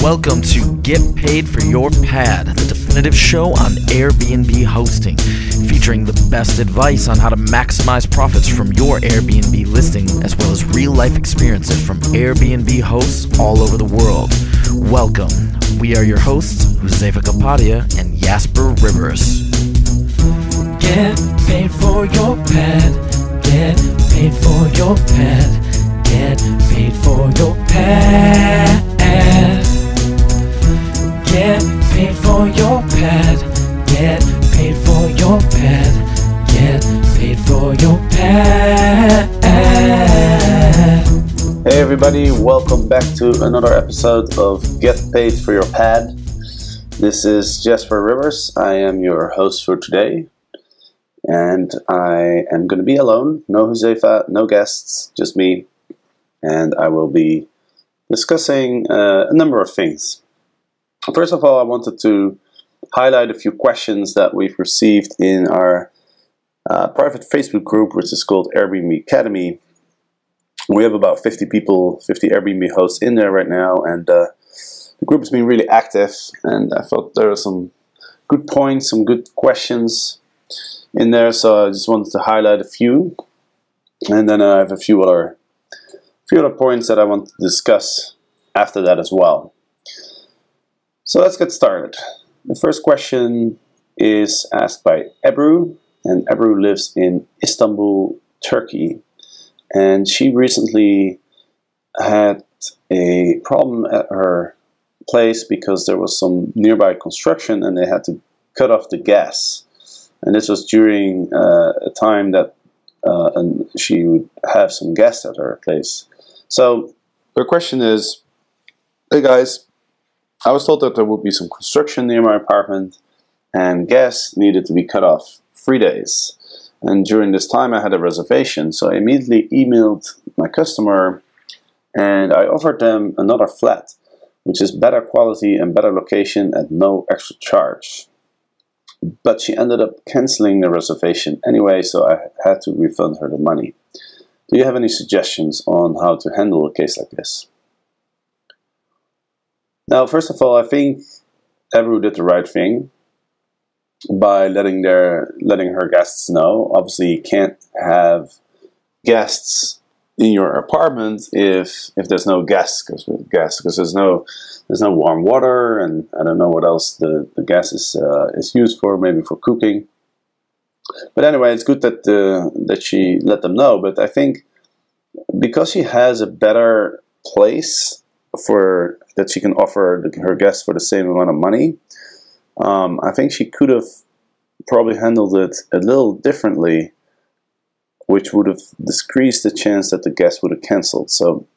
Welcome to Get Paid for Your Pad, the definitive show on Airbnb hosting, featuring the best advice on how to maximize profits from your Airbnb listing, as well as real-life experiences from Airbnb hosts all over the world. Welcome. We are your hosts, Josefa Kapadia and Jasper Rivers. Get paid for your pad. Get paid for your pad. Get paid for your pad. Get paid for your pad. Get paid for your pad. Get paid for your pad. Hey everybody, welcome back to another episode of Get Paid for Your Pad. This is Jasper Rivers. I am your host for today. And I am going to be alone. No Josefa, no guests, just me. And I will be discussing a number of things. First of all, I wanted to highlight a few questions that we've received in our private Facebook group, which is called Airbnb Academy. We have about 50 people, 50 Airbnb hosts in there right now, and the group has been really active, and I thought there were some good points, some good questions in there, so I just wanted to highlight a few, and then I have a few other points that I want to discuss after that as well. So let's get started. The first question is asked by Ebru, and Ebru lives in Istanbul, Turkey, and she recently had a problem at her place because there was some nearby construction and they had to cut off the gas. And this was during a time that she would have some guests at her place. So her question is, hey guys, I was told that there would be some construction near my apartment and gas needed to be cut off 3 days. And during this time I had a reservation, so I immediately emailed my customer and I offered them another flat, which is better quality and better location at no extra charge. But she ended up canceling the reservation anyway, so I had to refund her the money. Do you have any suggestions on how to handle a case like this? Now, first of all, I think Ebru did the right thing by letting her guests know. Obviously, you can't have guests in your apartment if there's no gas, because there's no warm water, and I don't know what else the gas is used for, maybe for cooking. But anyway, it's good that she let them know. But I think because she has a better place that she can offer her guests for the same amount of money, I think she could have probably handled it a little differently, which would have decreased the chance that the guest would have cancelled. So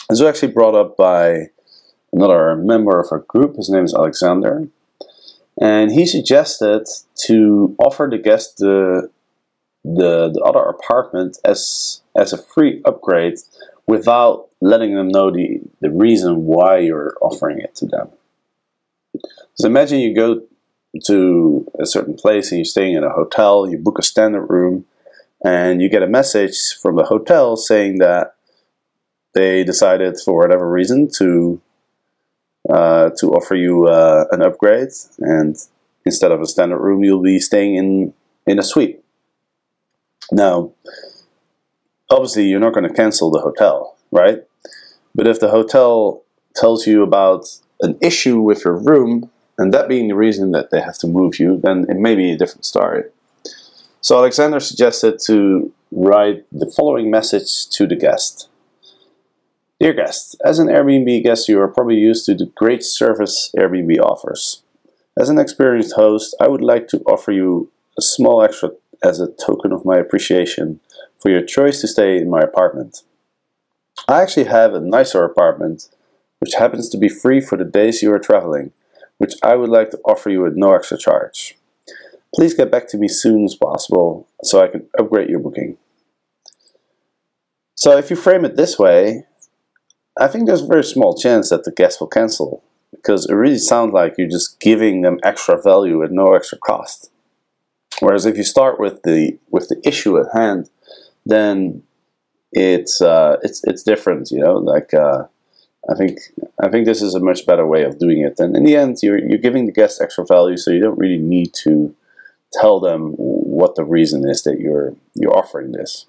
this was actually brought up by another member of our group. His name is Alexander, and he suggested to offer the guest the other apartment as a free upgrade without letting them know the reason why you're offering it to them. So imagine you go to a certain place and you're staying in a hotel, you book a standard room, and you get a message from the hotel saying that they decided for whatever reason to offer you an upgrade, and instead of a standard room you'll be staying in a suite. Now, obviously you're not going to cancel the hotel, right? But if the hotel tells you about an issue with your room, and that being the reason that they have to move you, then it may be a different story. So Alexander suggested to write the following message to the guest. Dear guest, as an Airbnb guest, you are probably used to the great service Airbnb offers. As an experienced host, I would like to offer you a small extra as a token of my appreciation for your choice to stay in my apartment. I actually have a nicer apartment, which happens to be free for the days you are traveling, which I would like to offer you at no extra charge. Please get back to me as soon as possible so I can upgrade your booking. So if you frame it this way, I think there's a very small chance that the guest will cancel, because it really sounds like you're just giving them extra value at no extra cost. Whereas if you start with the issue at hand, then it's different, you know. Like I think this is a much better way of doing it. And in the end, you're giving the guests extra value, so you don't really need to tell them what the reason is that you're offering this.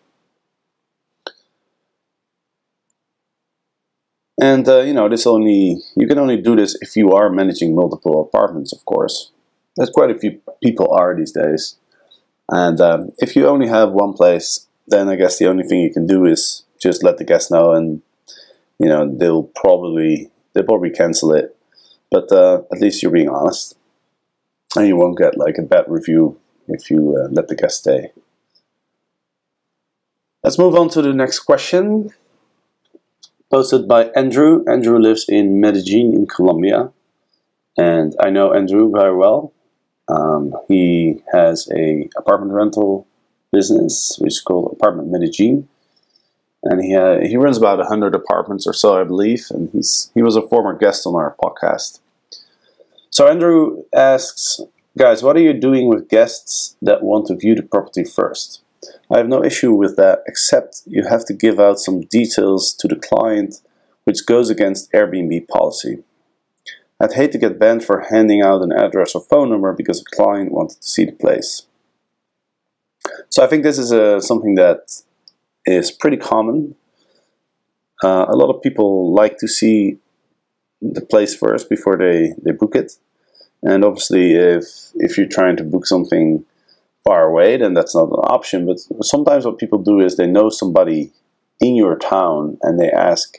And you know, you can only do this if you are managing multiple apartments, of course. There's quite a few people are these days. And if you only have one place, then I guess the only thing you can do is just let the guests know, and you know, they'll probably cancel it. But at least you're being honest, and you won't get like a bad review if you let the guests stay. Let's move on to the next question, posted by Andrew. Andrew lives in Medellin in Colombia, and I know Andrew very well. He has a apartment rental business which is called Apartment Medellin, and he runs about 100 apartments or so, I believe, and he was a former guest on our podcast. So Andrew asks, guys, what are you doing with guests that want to view the property first? I have no issue with that, except you have to give out some details to the client, which goes against Airbnb policy. I'd hate to get banned for handing out an address or phone number because a client wanted to see the place. So I think this is something that is pretty common. A lot of people like to see the place first before they book it. And obviously if you're trying to book something far away, then that's not an option. But sometimes what people do is they know somebody in your town and they ask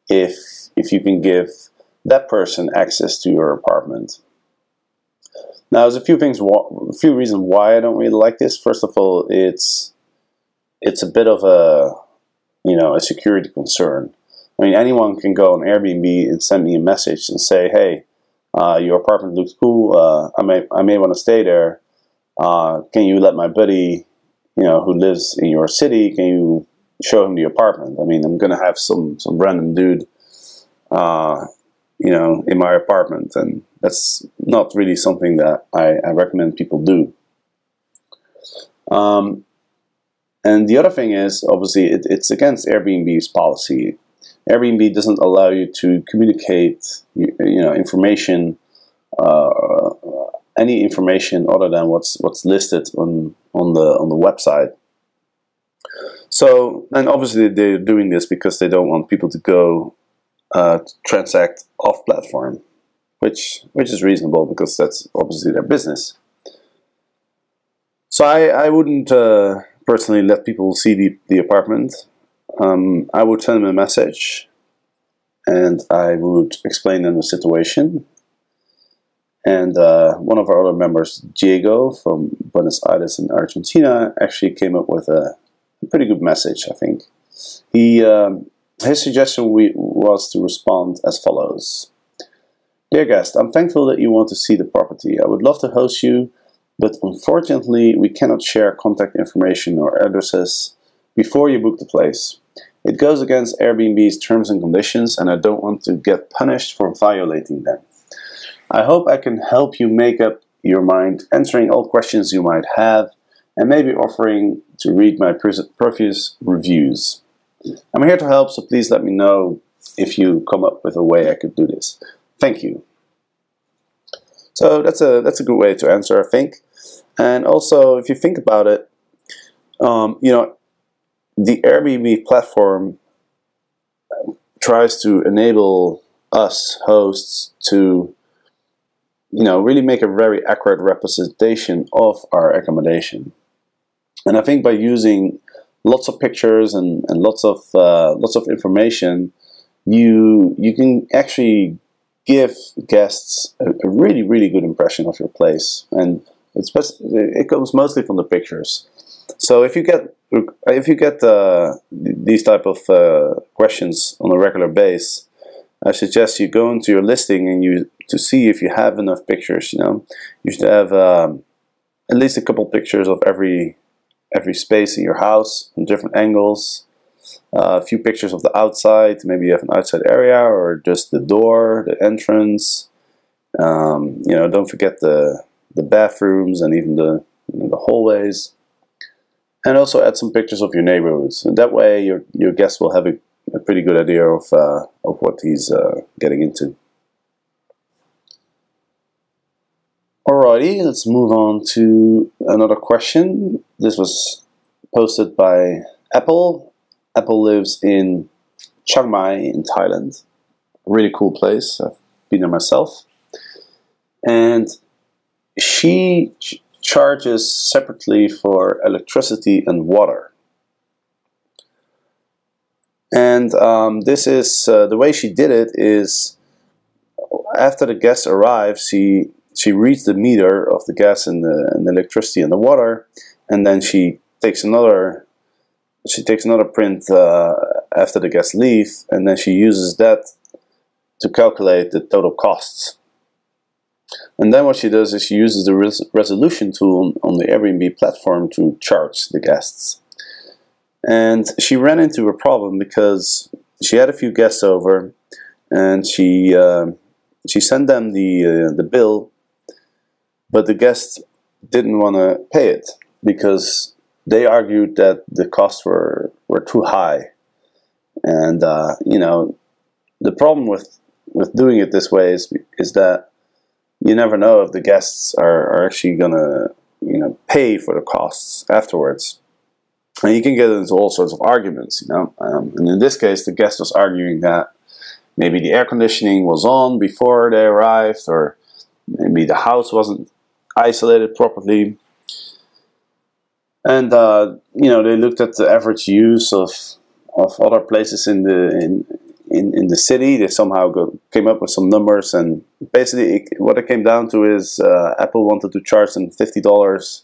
if you can give that person access to your apartment. Now, there's a few reasons why I don't really like this. First of all, it's a bit of a security concern. I mean, anyone can go on Airbnb and send me a message and say, "Hey, your apartment looks cool. I may want to stay there. Can you let my buddy, who lives in your city, can you show him the apartment?" I mean, I'm gonna have some random dude, in my apartment, and that's not really something that I recommend people do. And the other thing is, obviously, it's against Airbnb's policy. Airbnb doesn't allow you to communicate, information, any information other than what's listed on the website. So, and obviously they're doing this because they don't want people to go transact off platform, which is reasonable because that's obviously their business. So I wouldn't personally let people see the apartment. I would send them a message and I would explain them the situation. And one of our other members, Diego from Buenos Aires in Argentina, actually came up with a pretty good message, I think. His suggestion was to respond as follows. Dear guest, I'm thankful that you want to see the property. I would love to host you, but unfortunately we cannot share contact information or addresses before you book the place. It goes against Airbnb's terms and conditions, and I don't want to get punished for violating them. I hope I can help you make up your mind, answering all questions you might have, and maybe offering to read my previous reviews. I'm here to help, so please let me know if you come up with a way I could do this. Thank you. So that's a good way to answer, I think. And also, if you think about it, the Airbnb platform tries to enable us hosts to, really make a very accurate representation of our accommodation. And I think by using lots of pictures and lots of information, you can actually give guests a really, really good impression of your place, and it comes mostly from the pictures. So if you get these type of questions on a regular basis, I suggest you go into your listing and to see if you have enough pictures. You should have at least a couple pictures of every space in your house from different angles. A few pictures of the outside. Maybe you have an outside area or just the door, the entrance. Don't forget the bathrooms and even the hallways. And also add some pictures of your neighborhoods. And that way your guests will have a pretty good idea of what he's getting into. Alrighty, let's move on to another question. This was posted by Apple. Apple lives in Chiang Mai in Thailand. A really cool place. I've been there myself. And she charges separately for electricity and water. And this is the way she did it is after the guest arrives, she reads the meter of the gas and the electricity and the water, and then she takes another print after the guests leave, and then she uses that to calculate the total costs. And then what she does is she uses the resolution tool on the Airbnb platform to charge the guests. And she ran into a problem because she had a few guests over, and she sent them the bill, but the guests didn't want to pay it because they argued that the costs were too high. And you know, the problem with doing it this way is that you never know if the guests are actually gonna pay for the costs afterwards. And you can get into all sorts of arguments, and in this case, the guest was arguing that maybe the air conditioning was on before they arrived, or maybe the house wasn't isolated properly. And they looked at the average use of other places in the city. They somehow came up with some numbers, and basically what it came down to is Apple wanted to charge them $50,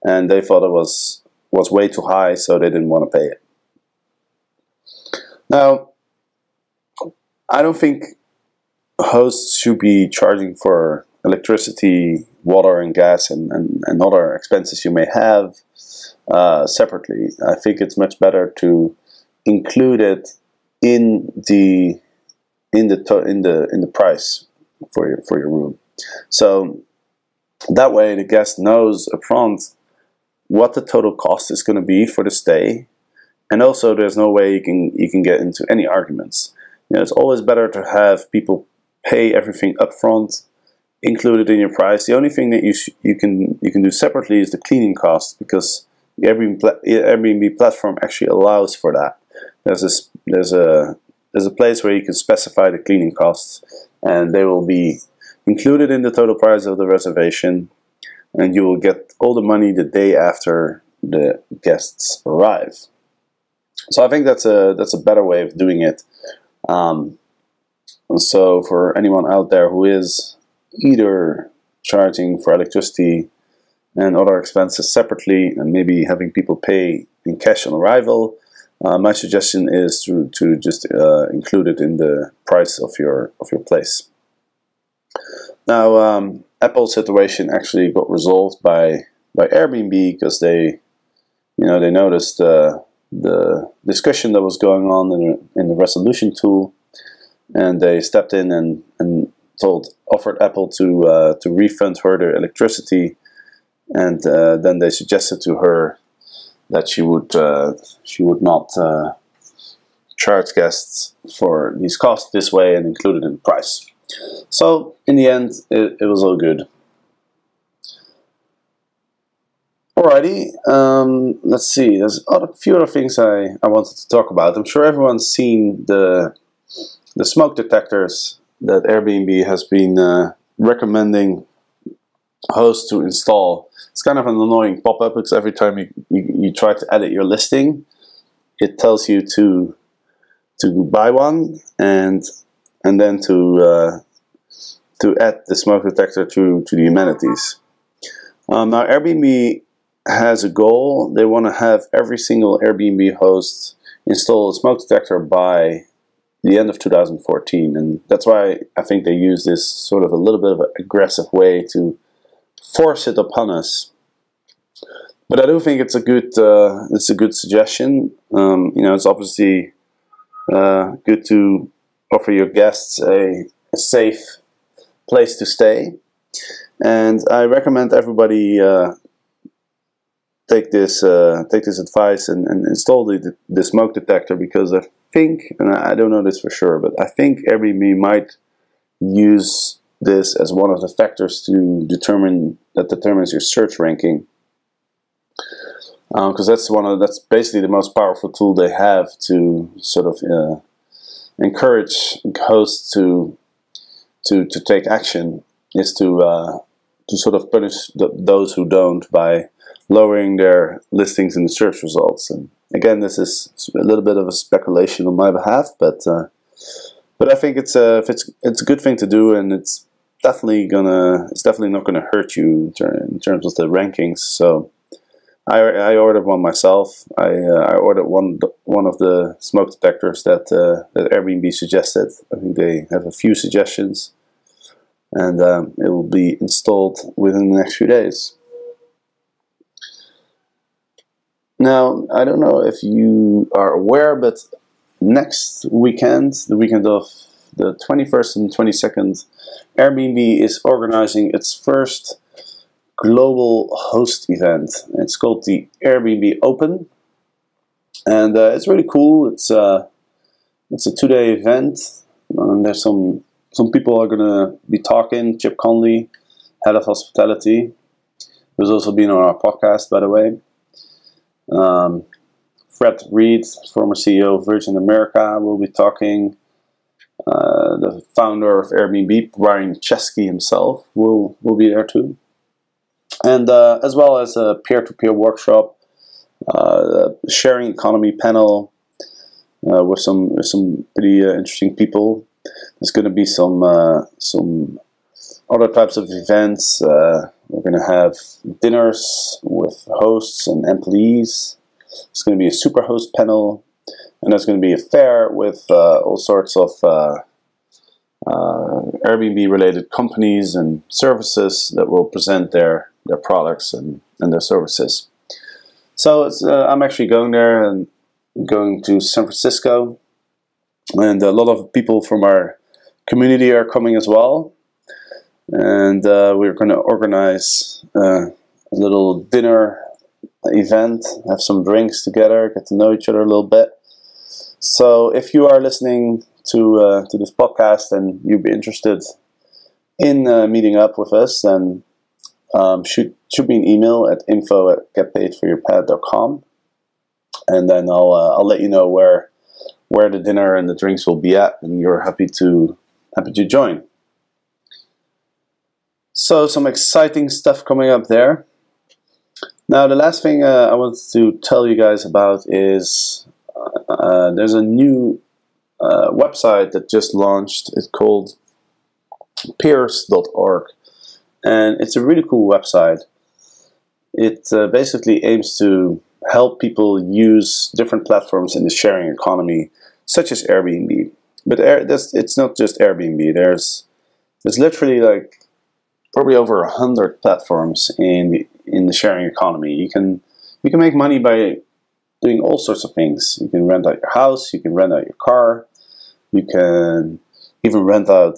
and they thought it was way too high, so they didn't want to pay it. Now, I don't think hosts should be charging for electricity, water, and gas, and other expenses you may have separately. I think it's much better to include it in the price for your room. So that way the guest knows upfront what the total cost is going to be for the stay, and also there's no way you can get into any arguments. It's always better to have people pay everything upfront, included in your price. The only thing that you can do separately is the cleaning cost, because the Airbnb platform actually allows for that. There's a place where you can specify the cleaning costs, and they will be included in the total price of the reservation, and you will get all the money the day after the guests arrive. So I think that's a better way of doing it. So for anyone out there who is either charging for electricity and other expenses separately, and maybe having people pay in cash on arrival, my suggestion is to just include it in the price of your place. Now, Apple's situation actually got resolved by Airbnb, because they noticed the discussion that was going on in the resolution tool, and they stepped in and offered Apple to refund her their electricity, and then they suggested to her that she would not charge guests for these costs this way and include it in the price. So in the end, it was all good. Alrighty, let's see. There's a few other things I wanted to talk about. I'm sure everyone's seen the smoke detectors that Airbnb has been recommending hosts to install. It's kind of an annoying pop-up, because every time you try to edit your listing, it tells you to buy one and then to add the smoke detector to the amenities. Now Airbnb has a goal. They want to have every single Airbnb host install a smoke detector by the end of 2014, and that's why I think they use this sort of a little bit of an aggressive way to force it upon us. But I do think it's a good suggestion. It's obviously good to offer your guests a safe place to stay, and I recommend everybody take this advice and install the smoke detector, because I think, and I don't know this for sure, but I think Airbnb might use this as one of the factors to determines your search ranking, because that's basically the most powerful tool they have to sort of encourage hosts to take action, is to sort of punish those who don't by lowering their listings in the search results. And again, this is a little bit of a speculation on my behalf, but I think it's a good thing to do, and it's definitely not gonna hurt you in terms of the rankings. So I ordered one myself. I ordered one of the smoke detectors that Airbnb suggested. I think they have a few suggestions, and it will be installed within the next few days. Now, I don't know if you are aware, but next weekend, the weekend of the 21st and 22nd, Airbnb is organizing its first global host event. It's called the Airbnb Open, and it's really cool. It's a 2-day event. There's some people are gonna be talking. Chip Conley, head of hospitality, who's also been on our podcast, by the way. Fred Reed, former CEO of Virgin America, will be talking. The founder of Airbnb, Brian Chesky himself, will be there too. And as well as a peer-to-peer workshop, sharing economy panel with some pretty interesting people. There's going to be some other types of events. We're going to have dinners with hosts and employees. There's going to be a super host panel, and there's going to be a fair with all sorts of Airbnb-related companies and services that will present their products and their services. So I'm actually going there and going to San Francisco, and a lot of people from our community are coming as well. And we're going to organize a little dinner event, have some drinks together, get to know each other a little bit. So if you are listening to this podcast and you'd be interested in meeting up with us, then shoot me an email at info@getpaidforyourpad.com, and then I'll let you know where the dinner and the drinks will be at, and you're happy to join. So some exciting stuff coming up there. Now the last thing I wanted to tell you guys about is there's a new website that just launched. It's called Pierceorg, and it's a really cool website. It basically aims to help people use different platforms in the sharing economy, such as Airbnb. But it's not just Airbnb. There's literally like probably over 100 platforms in the sharing economy. You can make money by doing all sorts of things. You can rent out your house. You can rent out your car. You can even rent out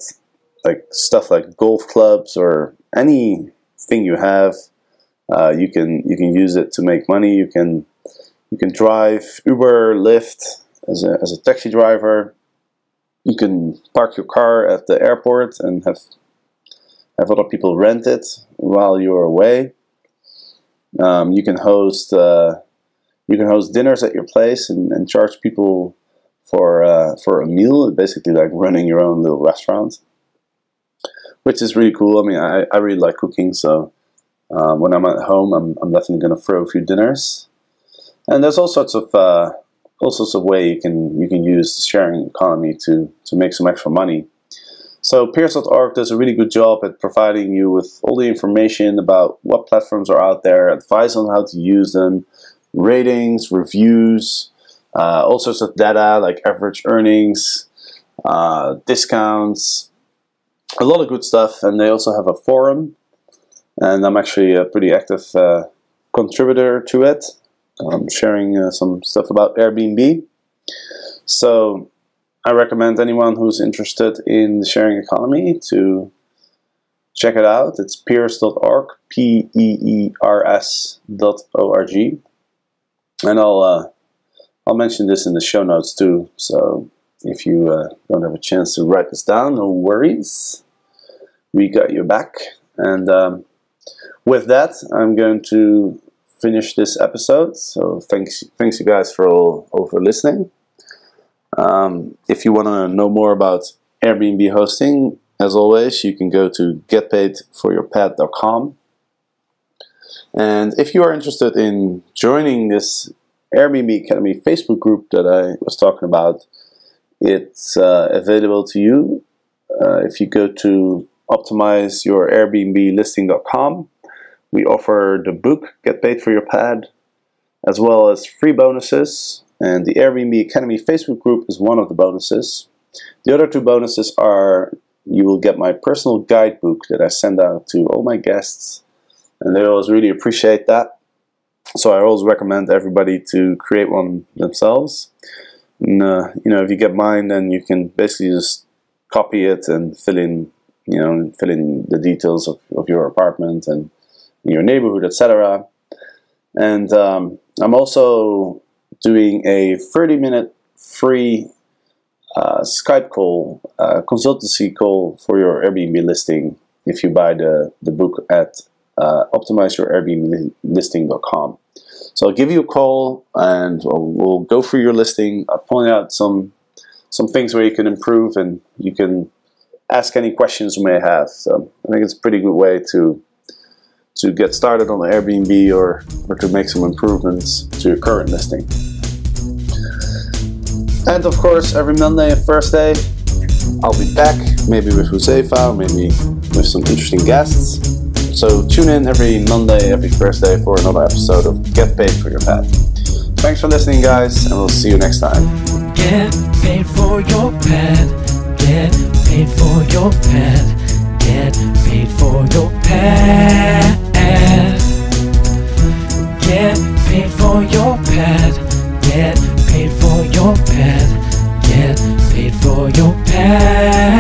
like stuff like golf clubs or anything you have. You can use it to make money. You can drive Uber, Lyft as a taxi driver. You can park your car at the airport and have other people rent it while you're away. You can host dinners at your place and charge people for a meal. Basically, like running your own little restaurant, which is really cool. I mean, I really like cooking, so when I'm at home, I'm definitely going to throw a few dinners. And there's all sorts of way you can use the sharing economy to make some extra money. So Pierce.org does a really good job at providing you with all the information about what platforms are out there, advice on how to use them, ratings, reviews, all sorts of data like average earnings, discounts, a lot of good stuff. And they also have a forum, and I'm actually a pretty active contributor to it. I'm sharing some stuff about Airbnb. So I recommend anyone who's interested in the sharing economy to check it out. It's Pierce.org, Peers.org, and I'll I'll mention this in the show notes too. So if you don't have a chance to write this down, no worries. We got your back. And with that, I'm going to finish this episode. So thanks you guys for listening. If you want to know more about Airbnb hosting, as always, you can go to getpaidforyourpad.com. And if you are interested in joining this Airbnb Academy Facebook group that I was talking about, it's available to you if you go to optimizeyourairbnblisting.com. We offer the book Get Paid for Your Pad, as well as free bonuses, and the Airbnb Academy Facebook group is one of the bonuses. The other two bonuses are you will get my personal guidebook that I send out to all my guests, and they always really appreciate that. So I always recommend everybody to create one themselves. And, if you get mine, then you can basically just copy it and fill in the details of your apartment and your neighborhood, etc. And I'm also doing a 30-minute free Skype call, consultancy call for your Airbnb listing if you buy the book at optimizeyourairbnblisting.com. So I'll give you a call and we'll go through your listing. I'll point out some things where you can improve, and you can ask any questions you may have. So I think it's a pretty good way to get started on the Airbnb or to make some improvements to your current listing. And of course, every Monday and Thursday, I'll be back, maybe with Josefa, or maybe with some interesting guests. So tune in every Monday, every Thursday for another episode of Get Paid for Your Pad. Thanks for listening, guys, and we'll see you next time. Get paid for your pad. Get paid for your pad. Get paid for your pad. Get paid for your pad. Get paid for your pad. Get paid for your pad.